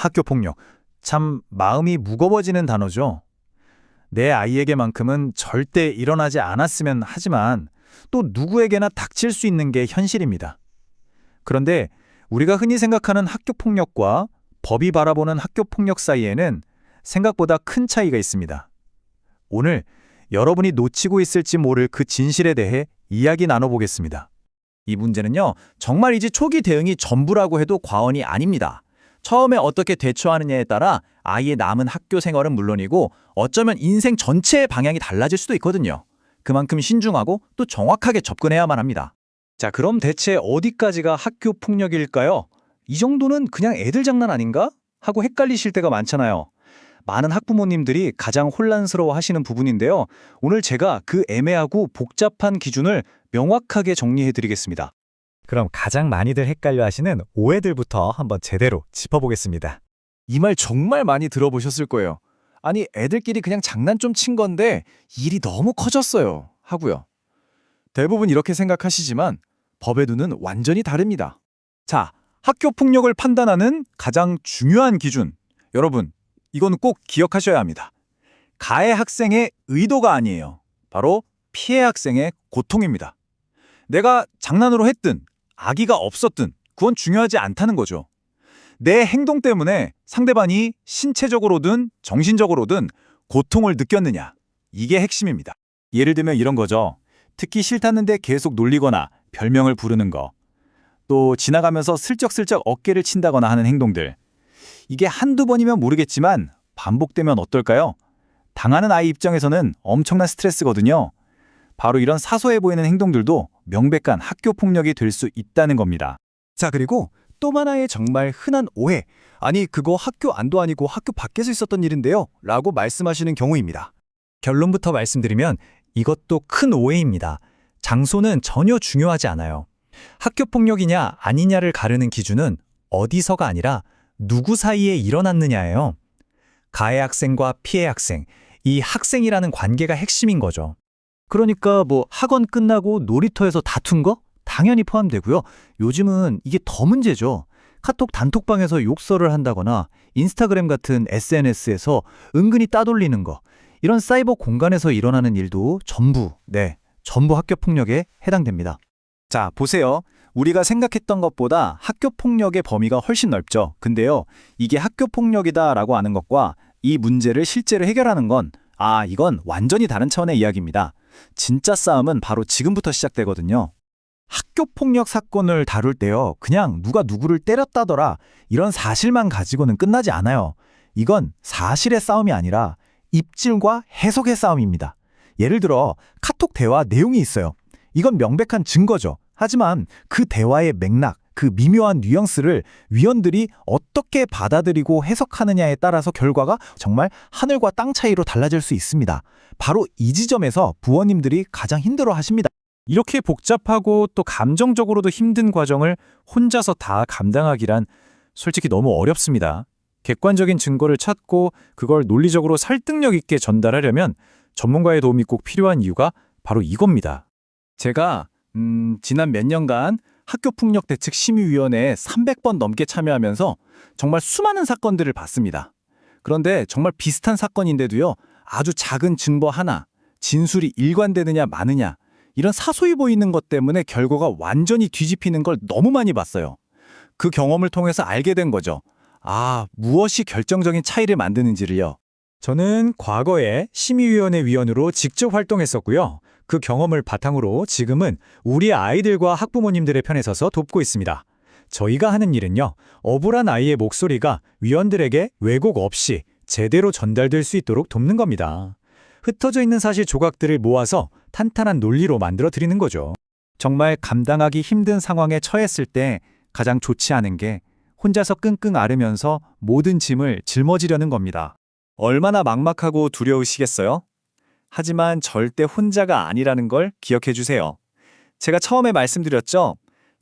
학교폭력. 참 마음이 무거워지는 단어죠. 내 아이에게만큼은 절대 일어나지 않았으면 하지만 또 누구에게나 닥칠 수 있는 게 현실입니다. 그런데 우리가 흔히 생각하는 학교폭력과 법이 바라보는 학교폭력 사이에는 생각보다 큰 차이가 있습니다. 오늘 여러분이 놓치고 있을지 모를 그 진실에 대해 이야기 나눠보겠습니다. 이 문제는요, 정말이지 초기 대응이 전부라고 해도 과언이 아닙니다. 처음에 어떻게 대처하느냐에 따라 아이의 남은 학교 생활은 물론이고 어쩌면 인생 전체의 방향이 달라질 수도 있거든요. 그만큼 신중하고 또 정확하게 접근해야만 합니다. 자, 그럼 대체 어디까지가 학교 폭력일까요? 이 정도는 그냥 애들 장난 아닌가? 하고 헷갈리실 때가 많잖아요. 많은 학부모님들이 가장 혼란스러워 하시는 부분인데요. 오늘 제가 그 애매하고 복잡한 기준을 명확하게 정리해 드리겠습니다. 그럼 가장 많이들 헷갈려 하시는 오해들부터 한번 제대로 짚어보겠습니다. 이 말 정말 많이 들어보셨을 거예요. 아니, 애들끼리 그냥 장난 좀 친 건데 일이 너무 커졌어요. 하고요. 대부분 이렇게 생각하시지만 법의 눈은 완전히 다릅니다. 자, 학교 폭력을 판단하는 가장 중요한 기준. 여러분, 이건 꼭 기억하셔야 합니다. 가해 학생의 의도가 아니에요. 바로 피해 학생의 고통입니다. 내가 장난으로 했든 악의가 없었든 그건 중요하지 않다는 거죠. 내 행동 때문에 상대방이 신체적으로든 정신적으로든 고통을 느꼈느냐. 이게 핵심입니다. 예를 들면 이런 거죠. 특히 싫다는데 계속 놀리거나 별명을 부르는 거. 또 지나가면서 슬쩍슬쩍 어깨를 친다거나 하는 행동들. 이게 한두 번이면 모르겠지만 반복되면 어떨까요? 당하는 아이 입장에서는 엄청난 스트레스거든요. 바로 이런 사소해 보이는 행동들도 명백한 학교 폭력이 될 수 있다는 겁니다. 자, 그리고 또 하나의 정말 흔한 오해. 아니, 그거 학교 안도 아니고 학교 밖에서 있었던 일인데요. 라고 말씀하시는 경우입니다. 결론부터 말씀드리면 이것도 큰 오해입니다. 장소는 전혀 중요하지 않아요. 학교 폭력이냐 아니냐를 가르는 기준은 어디서가 아니라 누구 사이에 일어났느냐예요. 가해 학생과 피해 학생, 이 학생이라는 관계가 핵심인 거죠. 그러니까 뭐 학원 끝나고 놀이터에서 다툰 거? 당연히 포함되고요. 요즘은 이게 더 문제죠. 카톡 단톡방에서 욕설을 한다거나 인스타그램 같은 SNS에서 은근히 따돌리는 거. 이런 사이버 공간에서 일어나는 일도 전부 학교 폭력에 해당됩니다. 자, 보세요. 우리가 생각했던 것보다 학교 폭력의 범위가 훨씬 넓죠. 근데요, 이게 학교 폭력이다라고 하는 것과 이 문제를 실제로 해결하는 건 이건 완전히 다른 차원의 이야기입니다. 진짜 싸움은 바로 지금부터 시작되거든요. 학교 폭력 사건을 다룰 때요, 그냥 누가 누구를 때렸다더라 이런 사실만 가지고는 끝나지 않아요. 이건 사실의 싸움이 아니라 입질과 해석의 싸움입니다. 예를 들어 카톡 대화 내용이 있어요. 이건 명백한 증거죠. 하지만 그 대화의 맥락, 그 미묘한 뉘앙스를 위원들이 어떻게 받아들이고 해석하느냐에 따라서 결과가 정말 하늘과 땅 차이로 달라질 수 있습니다. 바로 이 지점에서 부모님들이 가장 힘들어 하십니다. 이렇게 복잡하고 또 감정적으로도 힘든 과정을 혼자서 다 감당하기란 솔직히 너무 어렵습니다. 객관적인 증거를 찾고 그걸 논리적으로 설득력 있게 전달하려면 전문가의 도움이 꼭 필요한 이유가 바로 이겁니다. 제가 지난 몇 년간 학교폭력대책심의위원회에 300번 넘게 참여하면서 정말 수많은 사건들을 봤습니다. 그런데 정말 비슷한 사건인데도요, 아주 작은 증거 하나, 진술이 일관되느냐 마느냐, 이런 사소히 보이는 것 때문에 결과가 완전히 뒤집히는 걸 너무 많이 봤어요. 그 경험을 통해서 알게 된 거죠. 무엇이 결정적인 차이를 만드는지를요. 저는 과거에 심의위원회 위원으로 직접 활동했었고요. 그 경험을 바탕으로 지금은 우리 아이들과 학부모님들의 편에 서서 돕고 있습니다. 저희가 하는 일은요, 억울한 아이의 목소리가 위원들에게 왜곡 없이 제대로 전달될 수 있도록 돕는 겁니다. 흩어져 있는 사실 조각들을 모아서 탄탄한 논리로 만들어 드리는 거죠. 정말 감당하기 힘든 상황에 처했을 때 가장 좋지 않은 게 혼자서 끙끙 앓으면서 모든 짐을 짊어지려는 겁니다. 얼마나 막막하고 두려우시겠어요? 하지만 절대 혼자가 아니라는 걸 기억해 주세요. 제가 처음에 말씀드렸죠?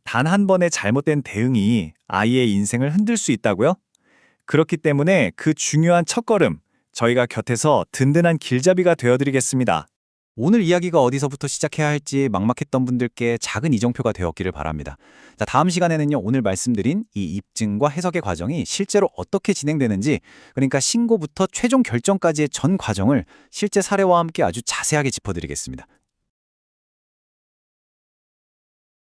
단 한 번의 잘못된 대응이 아이의 인생을 흔들 수 있다고요? 그렇기 때문에 그 중요한 첫걸음, 저희가 곁에서 든든한 길잡이가 되어드리겠습니다. 오늘 이야기가 어디서부터 시작해야 할지 막막했던 분들께 작은 이정표가 되었기를 바랍니다. 자, 다음 시간에는요, 오늘 말씀드린 이 입증과 해석의 과정이 실제로 어떻게 진행되는지, 그러니까 신고부터 최종 결정까지의 전 과정을 실제 사례와 함께 아주 자세하게 짚어드리겠습니다.